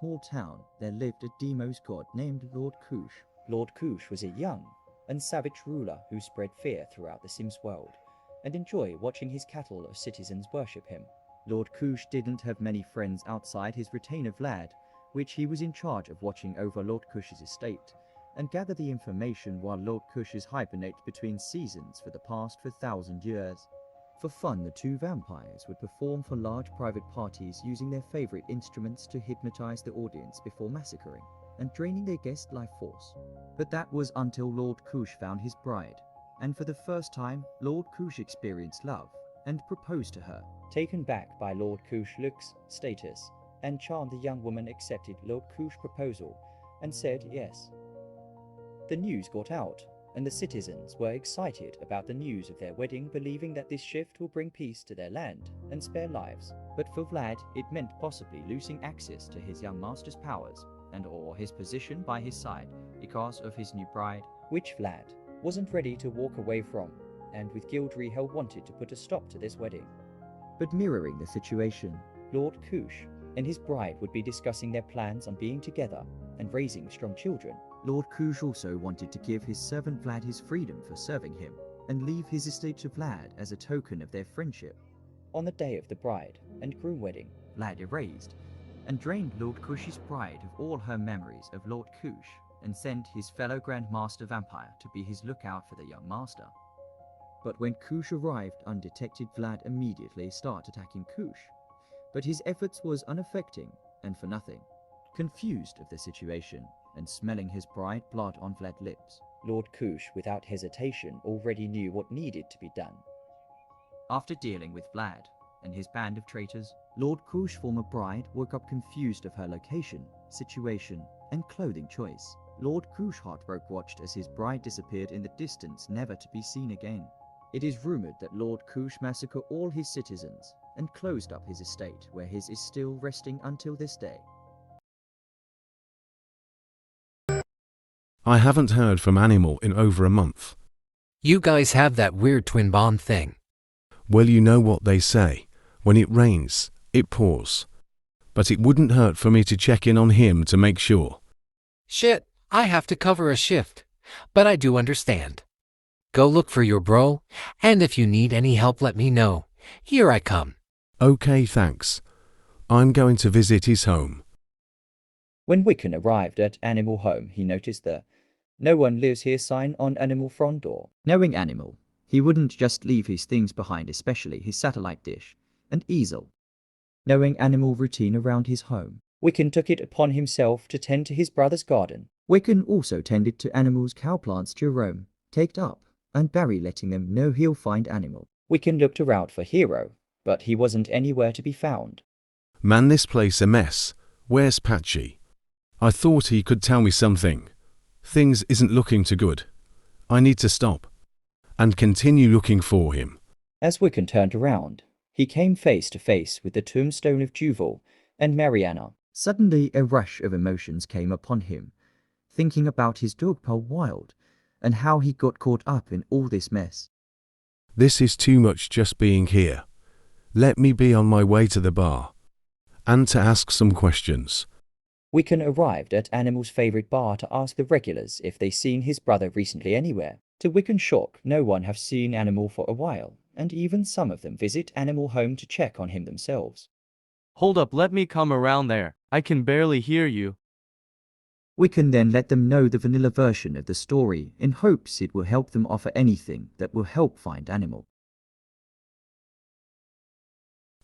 small town, there lived a Demos god named Lord Kush. Lord Kush was a young and savage ruler who spread fear throughout the Sims world and enjoyed watching his cattle of citizens worship him. Lord Kush didn't have many friends outside his retainer Vlad, which he was in charge of watching over Lord Kush's estate, and gather the information while Lord Kush's hibernate between seasons for the past 1,000 years. For fun, the two vampires would perform for large private parties using their favorite instruments to hypnotize the audience before massacring and draining their guest life force. But that was until Lord Kush found his bride, and for the first time, Lord Kush experienced love and proposed to her. Taken back by Lord Kush's looks, status, and charm, the young woman accepted Lord Kush's proposal and said yes. The news got out, and the citizens were excited about the news of their wedding, believing that this shift will bring peace to their land and spare lives. But for Vlad, it meant possibly losing access to his young master's powers and or his position by his side because of his new bride, which Vlad wasn't ready to walk away from, and with Gildrihel wanted to put a stop to this wedding. But mirroring the situation, Lord Kush and his bride would be discussing their plans on being together and raising strong children. Lord Kush also wanted to give his servant Vlad his freedom for serving him, and leave his estate to Vlad as a token of their friendship. On the day of the bride and groom wedding, Vlad erased and drained Lord Kush's bride of all her memories of Lord Kush, and sent his fellow Grandmaster Vampire to be his lookout for the young master. But when Kush arrived undetected, Vlad immediately started attacking Kush, but his efforts was unaffecting and for nothing. Confused of the situation, and smelling his bride blood on Vlad's lips, Lord Kush without hesitation already knew what needed to be done. After dealing with Vlad and his band of traitors, Lord Kush's former bride woke up confused of her location, situation, and clothing choice. Lord Kush heartbroke watched as his bride disappeared in the distance, never to be seen again. It is rumored that Lord Kush massacred all his citizens and closed up his estate, where his is still resting until this day. I haven't heard from Animal in over a month. You guys have that weird twin bond thing. Well, you know what they say. When it rains, it pours. But it wouldn't hurt for me to check in on him to make sure. Shit, I have to cover a shift. But I do understand. Go look for your bro, and if you need any help let me know. Here I come. Okay, thanks. I'm going to visit his home. When Wiccan arrived at Animal Home, he noticed the "No one lives here" sign on Animal front door. Knowing Animal, he wouldn't just leave his things behind, especially his satellite dish and easel. Knowing Animal routine around his home, Wiccan took it upon himself to tend to his brother's garden. Wiccan also tended to Animal's cow plants Jerome, Taked Up, and Barry, letting them know he'll find Animal. Wiccan looked around for Hero, but he wasn't anywhere to be found. Man, this place a mess. Where's Patchy? I thought he could tell me something. Things isn't looking too good. I need to stop and continue looking for him. As Wiccan turned around, he came face to face with the tombstone of Juval and Mariana. Suddenly a rush of emotions came upon him, thinking about his dogpile Wild and how he got caught up in all this mess. This is too much just being here. Let me be on my way to the bar and to ask some questions. Wiccan arrived at Animal's favorite bar to ask the regulars if they seen his brother recently anywhere. To Wiccan's shock, no one have seen Animal for a while, and even some of them visit Animal Home to check on him themselves. Hold up, let me come around there. I can barely hear you. Wiccan then let them know the vanilla version of the story in hopes it will help them offer anything that will help find Animal.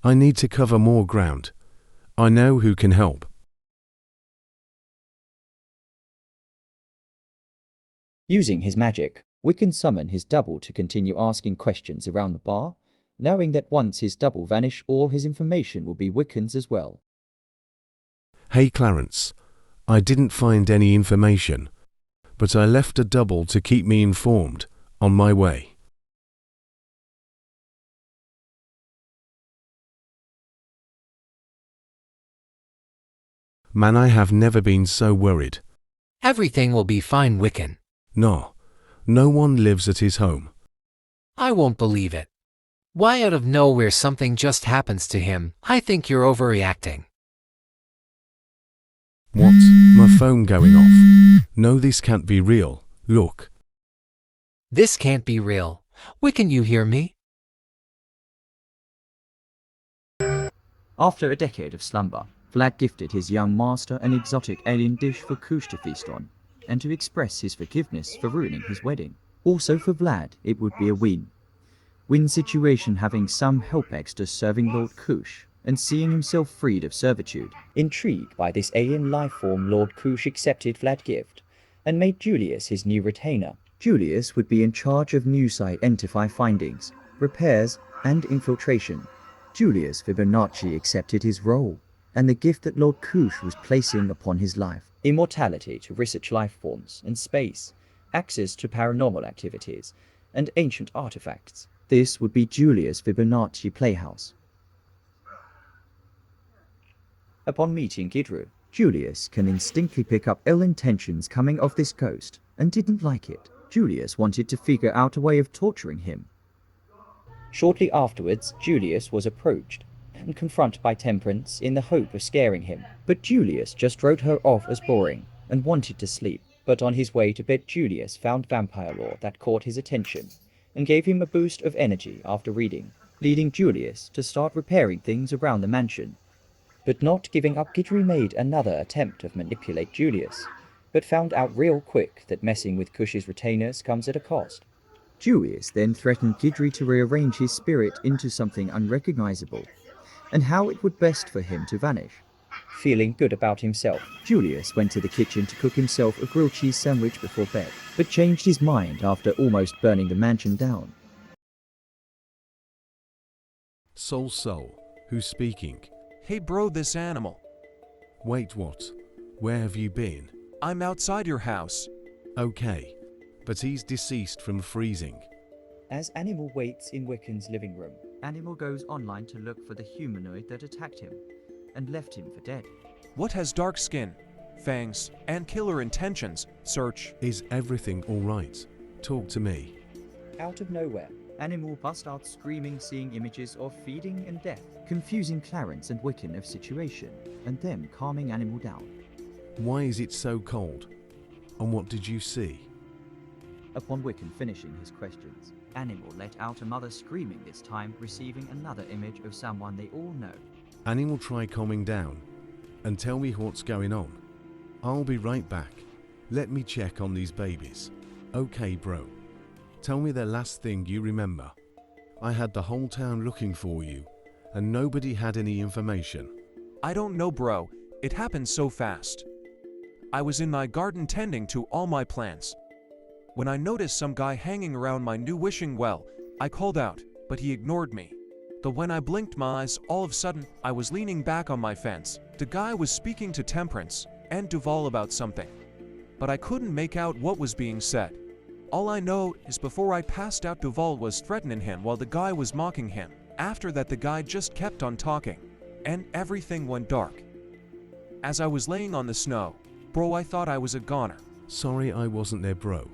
I need to cover more ground. I know who can help. Using his magic, Wiccan summoned his double to continue asking questions around the bar, knowing that once his double vanished, all his information will be Wiccan's as well. Hey Clarence, I didn't find any information, but I left a double to keep me informed on my way. Man, I have never been so worried. Everything will be fine, Wiccan. No one lives at his home. I won't believe it. Why out of nowhere something just happens to him? I think you're overreacting. What? My phone going off. No, this can't be real. Look. This can't be real. Can you hear me? After a decade of slumber, Vlad gifted his young master an exotic alien dish for Kush to feast on, and to express his forgiveness for ruining his wedding. Also for Vlad, it would be a win situation, having some help extras serving Lord Kush, and seeing himself freed of servitude. Intrigued by this alien life form, Lord Kush accepted Vlad's gift, and made Julius his new retainer. Julius would be in charge of new site identify findings, repairs, and infiltration. Julius Fibonacci accepted his role, and the gift that Lord Kush was placing upon his life. Immortality to research life forms and space, access to paranormal activities, and ancient artifacts. This would be Julius Fibonacci Playhouse. Upon meeting Gidru, Julius can instinctively pick up ill intentions coming off this ghost, and didn't like it. Julius wanted to figure out a way of torturing him. Shortly afterwards, Julius was approached and confronted by Temperance in the hope of scaring him, but Julius just wrote her off as boring and wanted to sleep. But on his way to bed, Julius found vampire lore that caught his attention and gave him a boost of energy after reading, leading Julius to start repairing things around the mansion. But not giving up, Gidry made another attempt to manipulate Julius, but found out real quick that messing with Kush's retainers comes at a cost. Julius then threatened Gidry to rearrange his spirit into something unrecognizable, and how it would best for him to vanish. Feeling good about himself, Julius went to the kitchen to cook himself a grilled cheese sandwich before bed, but changed his mind after almost burning the mansion down. Soul, who's speaking? Hey bro, this animal. Wait, what? Where have you been? I'm outside your house. Okay, but he's deceased from freezing. As Animal waits in Wiccan's living room, Animal goes online to look for the humanoid that attacked him, and left him for dead. What has dark skin, fangs, and killer intentions? Search. Is everything alright? Talk to me. out of nowhere, Animal bust out screaming, seeing images of feeding and death, confusing Clarence and Wiccan of situation, and them calming Animal down. Why is it so cold? And what did you see? Upon Wiccan finishing his questions, Animal let out a mother screaming, this time receiving another image of someone they all know. Animal, try calming down and tell me what's going on. I'll be right back. Let me check on these babies. Okay, bro. Tell me the last thing you remember. I had the whole town looking for you, and nobody had any information. I don't know, bro. It happened so fast. I was in my garden tending to all my plants. When I noticed some guy hanging around my new wishing well, I called out, but he ignored me. But when I blinked my eyes, all of a sudden, I was leaning back on my fence. The guy was speaking to Temperance and Duval about something, but I couldn't make out what was being said. All I know is before I passed out, Duval was threatening him while the guy was mocking him. After that, the guy just kept on talking, and everything went dark. As I was laying on the snow, bro, I thought I was a goner. Sorry I wasn't there, bro.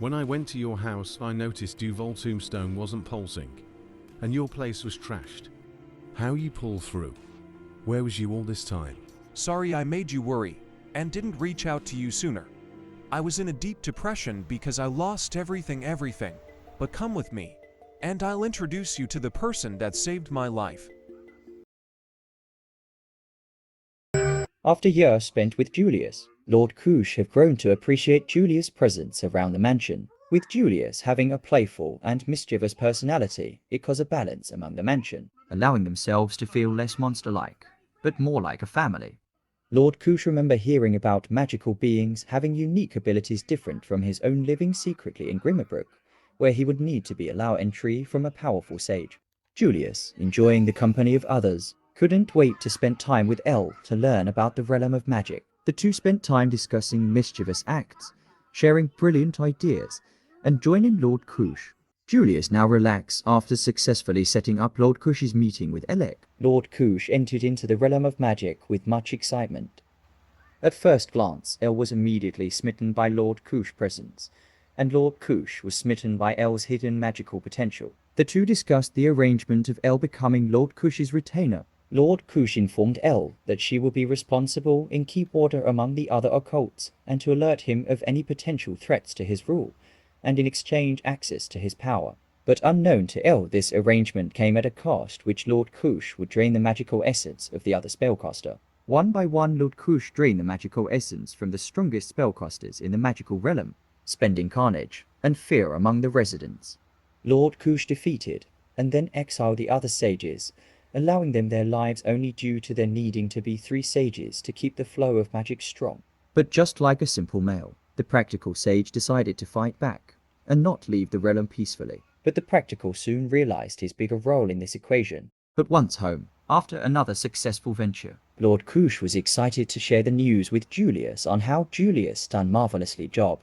When I went to your house, I noticed Duval tombstone wasn't pulsing, and your place was trashed. How you pull through? Where was you all this time? Sorry I made you worry, and didn't reach out to you sooner. I was in a deep depression because I lost everything, but come with me, and I'll introduce you to the person that saved my life. After years spent with Julius, Lord Kush have grown to appreciate Julius' presence around the mansion. With Julius having a playful and mischievous personality, it caused a balance among the mansion, allowing themselves to feel less monster-like, but more like a family. Lord Kush remember hearing about magical beings having unique abilities different from his own, living secretly in Grimmerbrook, where he would need to be allowed entry from a powerful sage. Julius, enjoying the company of others, couldn't wait to spend time with Elle to learn about the realm of magic. The two spent time discussing mischievous acts, sharing brilliant ideas, and joining Lord Kush. Julius now relaxed after successfully setting up Lord Kush's meeting with Elec. Lord Kush entered into the realm of magic with much excitement. At first glance, Elle was immediately smitten by Lord Kush's presence, and Lord Kush was smitten by Elle's hidden magical potential. The two discussed the arrangement of Elle becoming Lord Kush's retainer, Lord Kush informed El that she would be responsible in keep order among the other occults and to alert him of any potential threats to his rule, and in exchange access to his power. But unknown to El, this arrangement came at a cost, which Lord Kush would drain the magical essence of the other spellcaster. One by one, Lord Kush drained the magical essence from the strongest spellcasters in the magical realm, spending carnage and fear among the residents. Lord Kush defeated, and then exiled the other sages, allowing them their lives only due to their needing to be 3 sages to keep the flow of magic strong. But just like a simple male, the practical sage decided to fight back, and not leave the realm peacefully. But the practical soon realized his bigger role in this equation. But once home, after another successful venture, Lord Kush was excited to share the news with Julius on how Julius done marvelously job,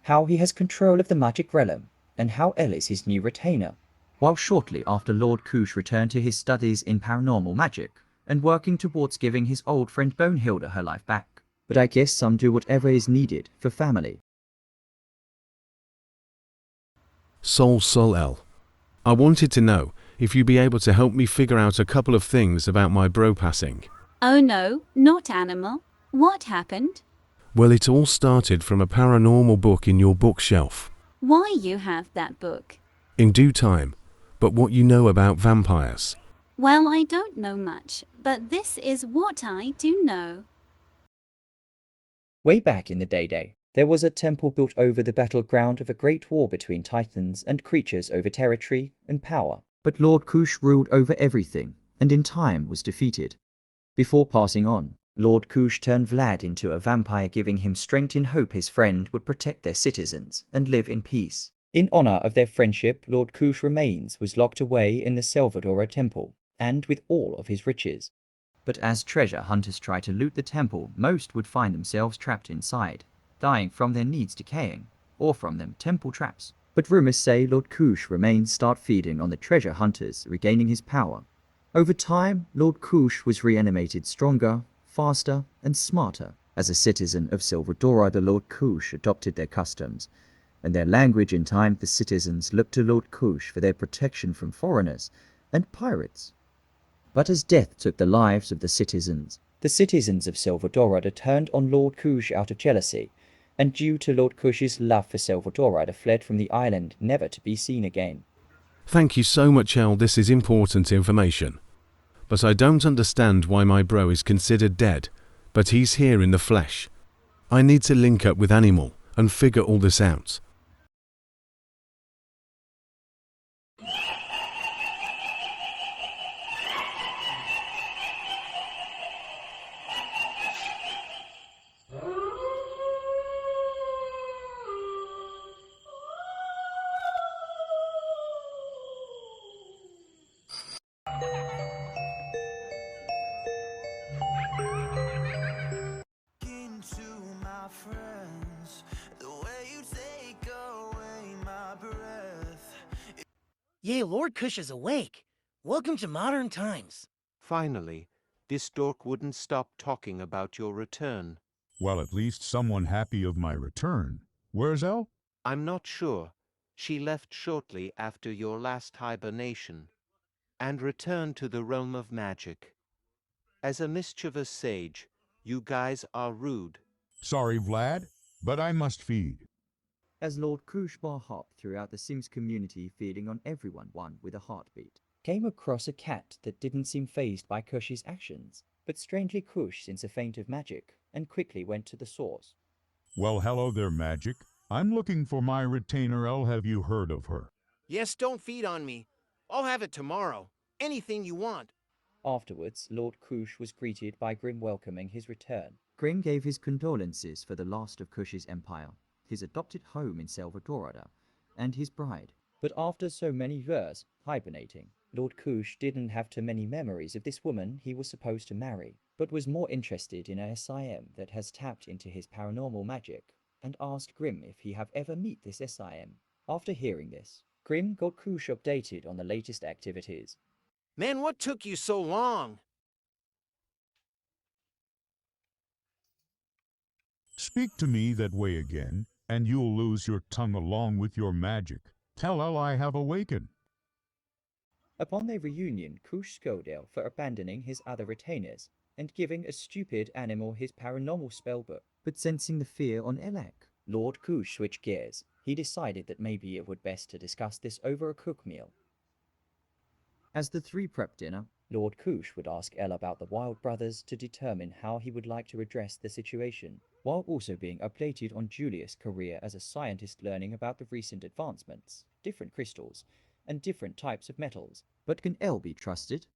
how he has control of the magic realm, and how El is his new retainer. While shortly after Lord Kush returned to his studies in paranormal magic, and working towards giving his old friend Bonehilda her life back. But I guess some do whatever is needed for family. Sol L. I wanted to know if you'd be able to help me figure out a couple of things about my bro passing. Oh no, not animal. What happened? Well, it all started from a paranormal book in your bookshelf. Why you have that book? In due time. But what you know about vampires? Well, I don't know much, but this is what I do know. Way back in the day, there was a temple built over the battleground of a great war between titans and creatures over territory and power. But Lord Kush ruled over everything, and in time was defeated. Before passing on, Lord Kush turned Vlad into a vampire, giving him strength in hope his friend would protect their citizens and live in peace. In honor of their friendship, Lord Kush remains was locked away in the Selvadorada temple, and with all of his riches. But as treasure hunters try to loot the temple, most would find themselves trapped inside, dying from their needs decaying, or from them temple traps. But rumors say Lord Kush remains start feeding on the treasure hunters, regaining his power. Over time, Lord Kush was reanimated stronger, faster, and smarter. As a citizen of Selvadorada, Lord Kush adopted their customs and their language. In time, the citizens looked to Lord Kush for their protection from foreigners and pirates. But as death took the lives of the citizens of Selvadorada turned on Lord Kush out of jealousy, and due to Lord Kush's love for Selvadorada fled from the island, never to be seen again. Thank you so much, El. This is important information. But I don't understand why my bro is considered dead, but he's here in the flesh. I need to link up with Animal and figure all this out. Yay, Lord Kush is awake. Welcome to modern times. Finally, this dork wouldn't stop talking about your return. Well, at least someone happy of my return. Where's Elle? I'm not sure. She left shortly after your last hibernation, and returned to the realm of magic. As a mischievous sage, you guys are rude. Sorry, Vlad, but I must feed. As Lord Kush bar hopped throughout the Sims community, feeding on everyone one with a heartbeat, came across a cat that didn't seem fazed by Kush's actions, but strangely Kush since a feint of magic, and quickly went to the source. Well, hello there, Magic. I'm looking for my retainer Elle. Have you heard of her? Yes, don't feed on me. I'll have it tomorrow. Anything you want. Afterwards, Lord Kush was greeted by Grim welcoming his return. Grim gave his condolences for the loss of Kush's empire, his adopted home in Selvadorada, and his bride. But after so many years hibernating, Lord Kush didn't have too many memories of this woman he was supposed to marry, but was more interested in a SIM that has tapped into his paranormal magic, and asked Grim if he have ever met this SIM. After hearing this, Grim got Kush updated on the latest activities. Man, what took you so long? Speak to me that way again, and you'll lose your tongue along with your magic. Tell Elle I have awakened. Upon their reunion, Kush scolded El for abandoning his other retainers and giving a stupid animal his paranormal spellbook. But sensing the fear on Elak, Lord Kush switched gears. He decided that maybe it would best to discuss this over a cook meal. as the three prep dinner, Lord Kush would ask El about the Wild Brothers to determine how he would like to address the situation, while also being updated on Julius' career as a scientist, learning about the recent advancements, different crystals, and different types of metals. but can El be trusted?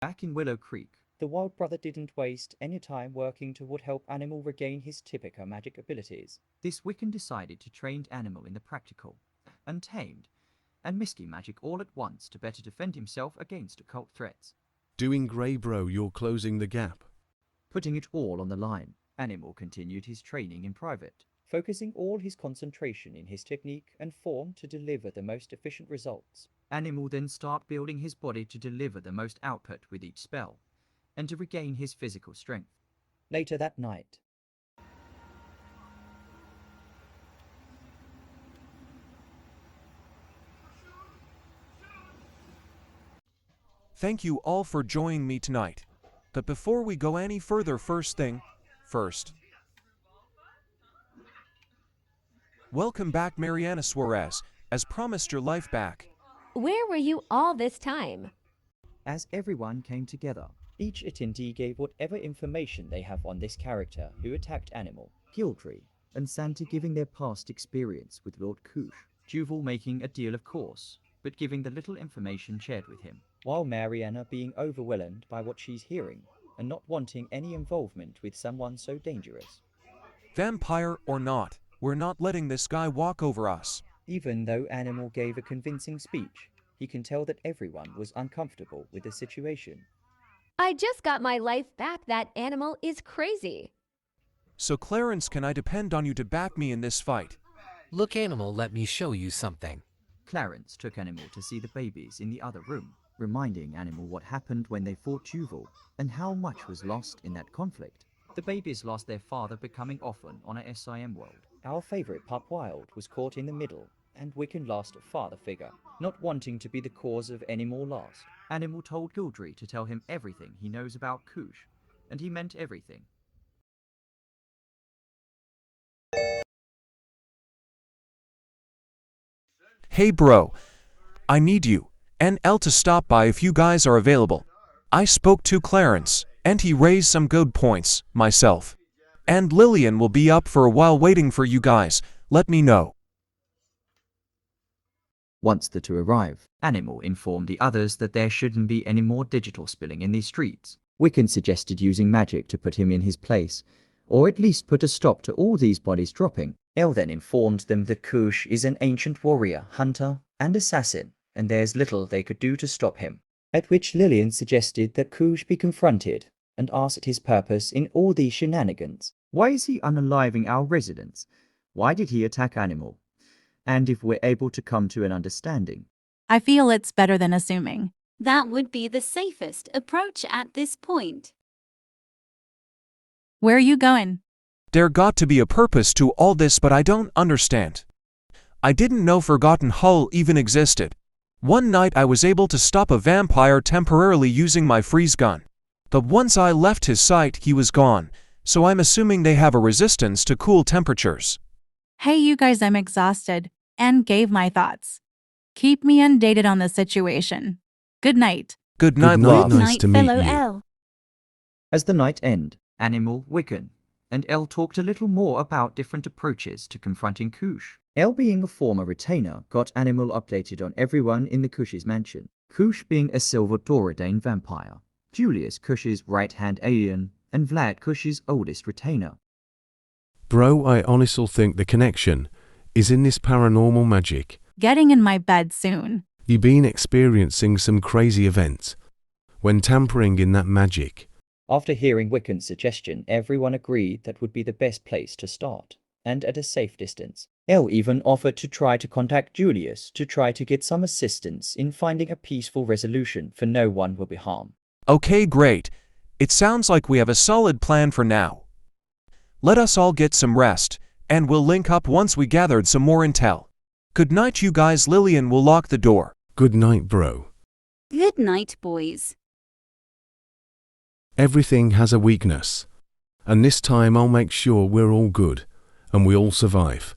Back in Willow Creek, The Wild Brother didn't waste any time working toward help Animal regain his typical magic abilities. this Wiccan decided to train Animal in the practical, untamed, and misty magic all at once to better defend himself against occult threats. Doing grey, bro, you're closing the gap. Putting it all on the line, Animal continued his training in private. Focusing all his concentration in his technique and form to deliver the most efficient results. Animal then start building his body to deliver the most output with each spell, and to regain his physical strength. Later that night, Thank you all for joining me tonight. But before we go any further, first thing first. Welcome back, Mariana Suarez. As promised, your life back. Where were you all this time? As everyone came together, each attendee gave whatever information they have on this character who attacked Animal. Gildry and Santa giving their past experience with Lord Kush, Duval making a deal of course, but giving the little information shared with him, while Mariana being overwhelmed by what she's hearing and not wanting any involvement with someone so dangerous. Vampire or not, we're not letting this guy walk over us. Even though Animal gave a convincing speech, he can tell that everyone was uncomfortable with the situation. I just got my life back. That Animal is crazy. So Clarence, can I depend on you to back me in this fight? Look, Animal, let me show you something. Clarence took Animal to see the babies in the other room, reminding Animal what happened when they fought Duval and how much was lost in that conflict. The babies lost their father, becoming orphan on a SIM world. Our favorite pup Wild was caught in the middle, and Wiccan lost a father figure, not wanting to be the cause of any more loss. Animal told Gildry to tell him everything he knows about Kush, and he meant everything. Hey bro, I need you and El to stop by if you guys are available. I spoke to Clarence, and he raised some good points, myself. And Lillian will be up for a while waiting for you guys. Let me know. Once the two arrive, Animal informed the others that there shouldn't be any more digital spilling in these streets. Wiccan suggested using magic to put him in his place, or at least put a stop to all these bodies dropping. El then informed them that Kush is an ancient warrior, hunter, and assassin, and there's little they could do to stop him. At which Lillian suggested that Kush be confronted, and asked his purpose in all these shenanigans. Why is he unaliving our residents? Why did he attack Animal? And if we're able to come to an understanding. I feel it's better than assuming. That would be the safest approach at this point. Where are you going? There got to be a purpose to all this, but I don't understand. I didn't know Forgotten Hull even existed. One night I was able to stop a vampire temporarily using my freeze gun. But once I left his sight, he was gone, so I'm assuming they have a resistance to cool temperatures. Hey, you guys, I'm exhausted and gave my thoughts. Keep me undated on the situation. Good night. Good night, love. Nice to meet fellow you. El. As the night ended, Animal, Wiccan, and El talked a little more about different approaches to confronting Kush. El, being a former retainer, got Animal updated on everyone in the Kush's mansion. Kush being a Selvadorada vampire, Julius Kush's right-hand alien, and Vlad Kush's oldest retainer. Bro, I honestly think the connection is in this paranormal magic. Getting in my bed soon. You been experiencing some crazy events when tampering in that magic. After hearing Wiccan's suggestion, everyone agreed that would be the best place to start, and at a safe distance. El even offered to try to contact Julius to try to get some assistance in finding a peaceful resolution for no one will be harmed. Okay, great. It sounds like we have a solid plan for now. Let us all get some rest, and we'll link up once we gathered some more intel. Good night, you guys. Lillian will lock the door. Good night, bro. Good night, boys. Everything has a weakness. And this time I'll make sure we're all good. And we all survive.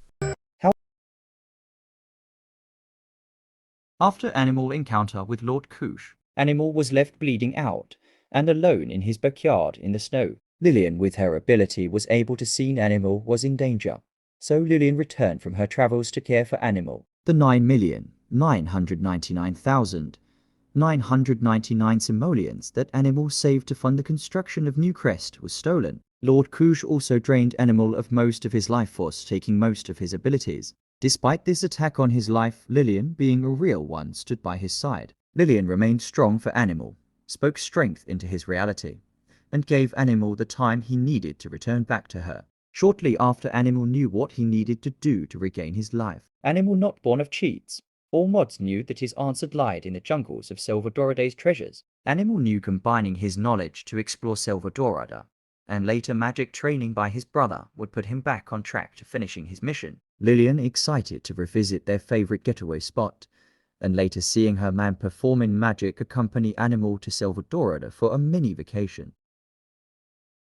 After Animal encounter with Lord Kush, Animal was left bleeding out and alone in his backyard in the snow. Lillian, with her ability, was able to see Animal was in danger. So Lillian returned from her travels to care for Animal. The 9,999,999 simoleons that Animal saved to fund the construction of New Crest was stolen. Lord Kush also drained Animal of most of his life force, taking most of his abilities. Despite this attack on his life, Lillian, being a real one, stood by his side. Lillian remained strong for Animal, spoke strength into his reality, and gave Animal the time he needed to return back to her. Shortly after, Animal knew what he needed to do to regain his life. Animal, not born of cheats. All mods knew that his answer lied in the jungles of Selvadorada's treasures. Animal knew combining his knowledge to explore Selvadorada, and later magic training by his brother would put him back on track to finishing his mission. Lillian, excited to revisit their favorite getaway spot, and later seeing her man performing magic, accompany Animal to Selvadorada for a mini vacation.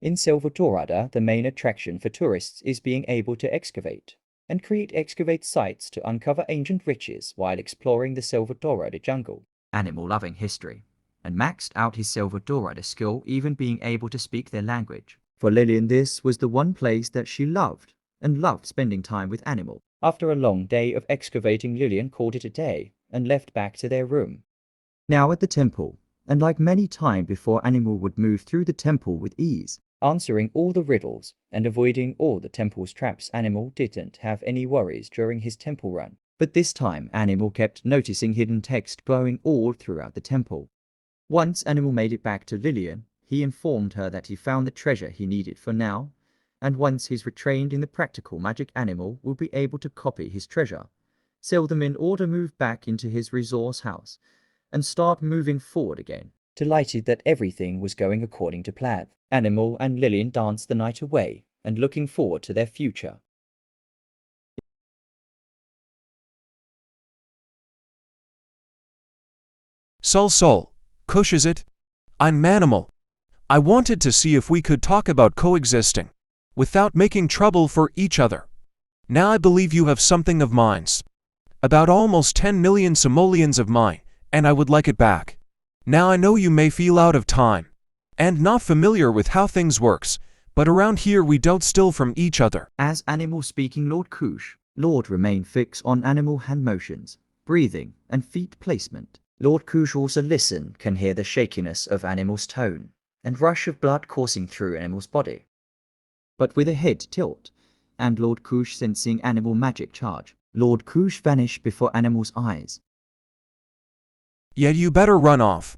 In Selvadorada, the main attraction for tourists is being able to excavate and create excavate sites to uncover ancient riches while exploring the Selvadorada jungle. Animal loving history and maxed out his Selvadorada skill, even being able to speak their language. For Lillian, this was the one place that she loved, and loved spending time with Animal. After a long day of excavating, Lillian called it a day and left back to their room. Now at the temple, and like many times before, Animal would move through the temple with ease, answering all the riddles and avoiding all the temple's traps. Animal didn't have any worries during his temple run, but this time Animal kept noticing hidden text glowing all throughout the temple. Once Animal made it back to Lillian, he informed her that he found the treasure he needed for now, and once he's retrained in the practical magic, Animal will be able to copy his treasure, sell them in order, move back into his resource house, and start moving forward again. Delighted that everything was going according to plan, Animal and Lillian danced the night away and looking forward to their future. Sol, Kush, is it? I'm Manimal. I wanted to see if we could talk about coexisting without making trouble for each other. Now I believe you have something of mine's. About almost 10 million simoleons of mine, and I would like it back. Now I know you may feel out of time and not familiar with how things works, but around here we don't steal from each other. As Animal speaking, Lord Kush, Lord remained fixed on Animal hand motions, breathing, and feet placement. Lord Kush also listened, can hear the shakiness of Animal's tone, and rush of blood coursing through Animal's body. But with a head tilt, and Lord Kush sensing Animal magic charge, Lord Kush vanished before Animal's eyes. Yeah, you better run off.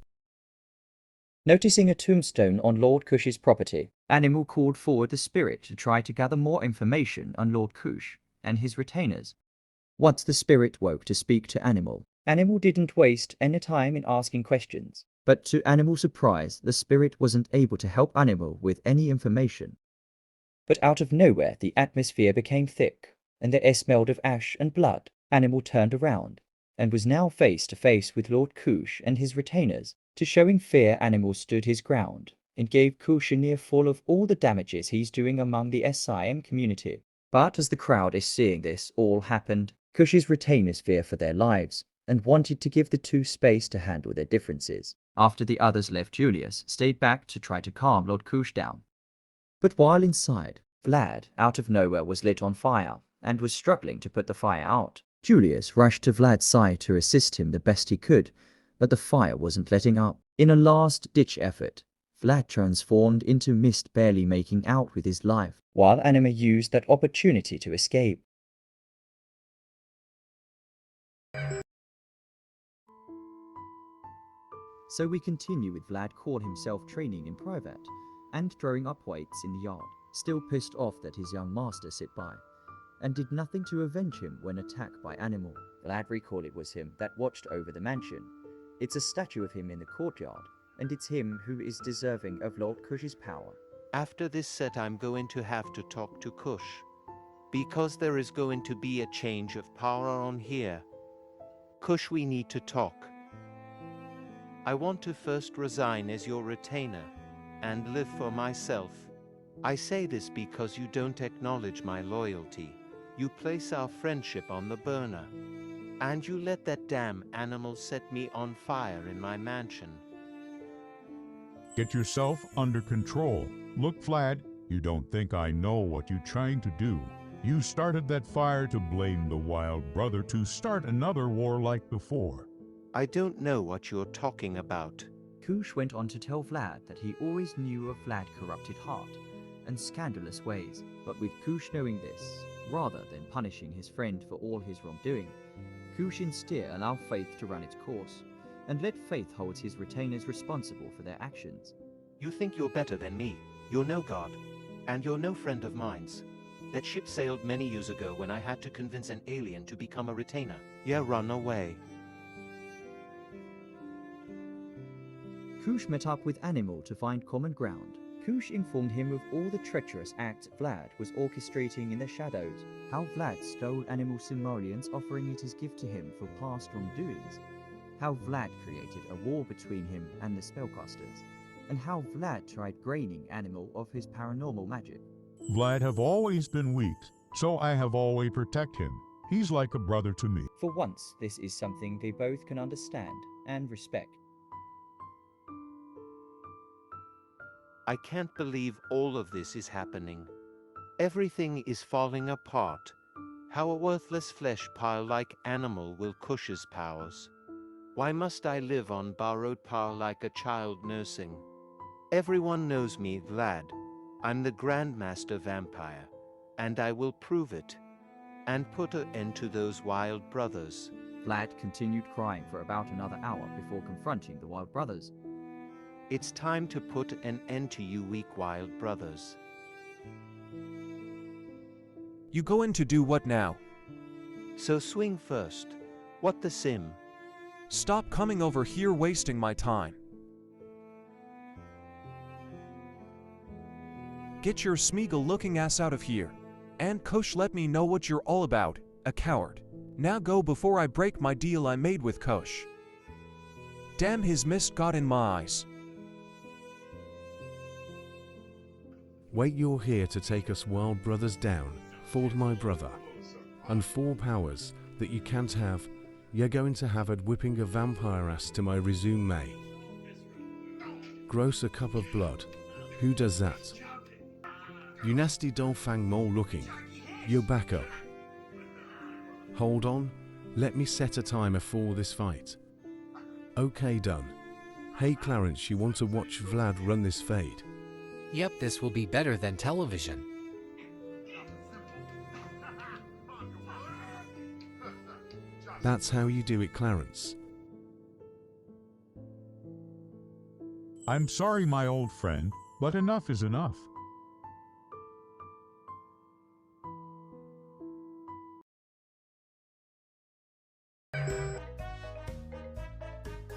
Noticing a tombstone on Lord Kush's property, Animal called forward the spirit to try to gather more information on Lord Kush and his retainers. Once the spirit woke to speak to Animal, Animal didn't waste any time in asking questions. But to Animal's surprise, the spirit wasn't able to help Animal with any information. But out of nowhere, the atmosphere became thick, and the air smelled of ash and blood. Animal turned around, and was now face to face with Lord Kush and his retainers. To showing fear, Animal stood his ground, and gave Kush a near full of all the damages he's doing among the SIM community. But as the crowd is seeing this all happened, Kush's retainers fear for their lives, and wanted to give the two space to handle their differences. After the others left, Julius stayed back to try to calm Lord Kush down. But while inside, Vlad, out of nowhere, was lit on fire, and was struggling to put the fire out. Julius rushed to Vlad's side to assist him the best he could, but the fire wasn't letting up. In a last-ditch effort, Vlad transformed into mist, barely making out with his life, while Anima used that opportunity to escape. So we continue with Vlad call himself training in private and throwing up weights in the yard, still pissed off that his young master sit by and did nothing to avenge him when attacked by Animal. Vlad recalled it was him that watched over the mansion. It's a statue of him in the courtyard, and it's him who is deserving of Lord Kush's power. After this set, I'm going to have to talk to Kush. Because there is going to be a change of power on here. Kush, we need to talk. I want to first resign as your retainer and live for myself. I say this because you don't acknowledge my loyalty. You place our friendship on the burner. And you let that damn animal set me on fire in my mansion. Get yourself under control. Look, Vlad, you don't think I know what you're trying to do. You started that fire to blame the wild brother to start another war like before. I don't know what you're talking about. Kush went on to tell Vlad that he always knew of Vlad's corrupted heart and scandalous ways, but with Kush knowing this, rather than punishing his friend for all his wrongdoing, Kush instead allowed Faith to run its course, and let Faith hold his retainers responsible for their actions. You think you're better than me. You're no god. And you're no friend of mine's. That ship sailed many years ago when I had to convince an alien to become a retainer. Yeah, run away. Kush met up with Animal to find common ground. Kush informed him of all the treacherous acts Vlad was orchestrating in the shadows, how Vlad stole Animal's simoleons, offering it as gift to him for past wrongdoings, how Vlad created a war between him and the spellcasters, and how Vlad tried draining Animal of his paranormal magic. Vlad have always been weak, so I have always protect him. He's like a brother to me. For once, this is something they both can understand and respect. I can't believe all of this is happening. Everything is falling apart. How a worthless flesh pile like Animal will Kush's powers. Why must I live on borrowed power like a child nursing? Everyone knows me, Vlad. I'm the Grandmaster Vampire, and I will prove it, and put an end to those wild brothers. Vlad continued crying for about another hour before confronting the wild brothers. It's time to put an end to you weak wild brothers. You going to do what now? So swing first. What the sim? Stop coming over here wasting my time. Get your Smeagol-looking ass out of here. And Kush, let me know what you're all about, a coward. Now go before I break my deal I made with Kush. Damn, his mist got in my eyes. Wait, you're here to take us wild brothers down, Ford my brother. And 4 powers that you can't have, you're going to have at whipping a vampire ass to my resume. Gross a cup of blood. Who does that? You nasty Dolfang mole looking. You back up. Hold on, let me set a timer for this fight. Okay, done. Hey Clarence, you want to watch Vlad run this fade? Yep, this will be better than television. That's how you do it, Clarence. I'm sorry, my old friend, but enough is enough.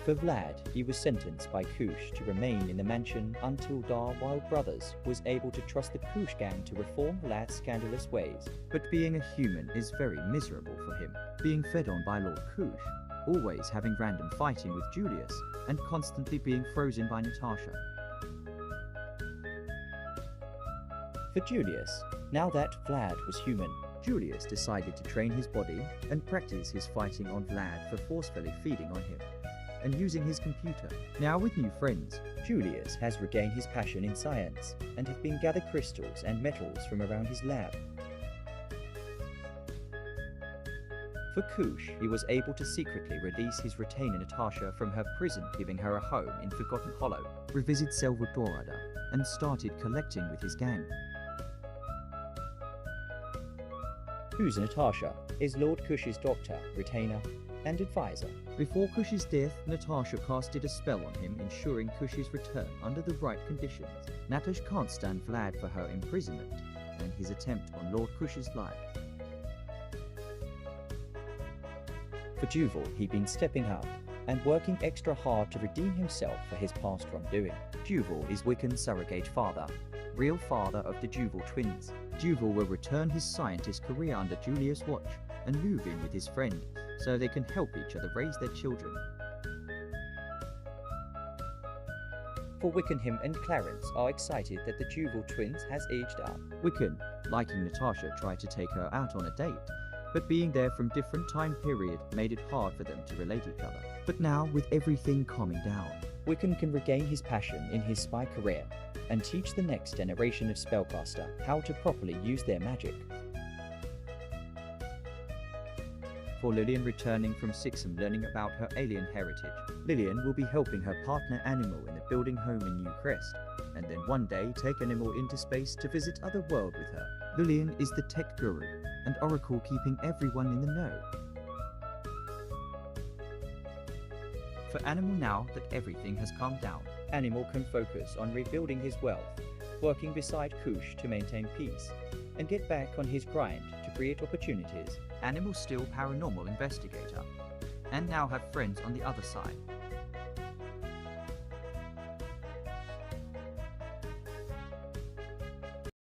For Vlad, he was sentenced by Kush to remain in the mansion until Dar Wild Brothers was able to trust the Kush gang to reform Vlad's scandalous ways. But being a human is very miserable for him, being fed on by Lord Kush, always having random fighting with Julius, and constantly being frozen by Natasha. For Julius, now that Vlad was human, Julius decided to train his body and practice his fighting on Vlad for forcefully feeding on him and using his computer. Now with new friends, Julius has regained his passion in science and have been gathered crystals and metals from around his lab. For Kush, he was able to secretly release his retainer Natasha from her prison, giving her a home in Forgotten Hollow, revisit Selvadorada, and started collecting with his gang. Who's Natasha is Lord Kush's doctor, retainer, and advisor. Before Kush's death, Natasha casted a spell on him, ensuring Kush's return under the right conditions. Natasha can't stand Vlad for her imprisonment and his attempt on Lord Kush's life. For Juval, he'd been stepping up and working extra hard to redeem himself for his past wrongdoing. Juval is Wiccan's surrogate father, real father of the Juval twins. Duval will return his scientist career under Julia's watch and move in with his friend so they can help each other raise their children. For Wickenham and Clarence are excited that the Duval twins has aged up. Wiccan, liking Natasha, tried to take her out on a date, but being there from different time period made it hard for them to relate each other. But now, with everything calming down, Wiccan can regain his passion in his spy career and teach the next generation of spellcaster how to properly use their magic. For Lillian returning from Sixham learning about her alien heritage, Lillian will be helping her partner Animal in the building home in New Crest, and then one day take Animal into space to visit other world with her. Lillian is the tech guru, and Oracle keeping everyone in the know. For Animal, now that everything has calmed down, Animal can focus on rebuilding his wealth, working beside Kush to maintain peace, and get back on his grind to create opportunities. Animal still paranormal investigator, and now have friends on the other side.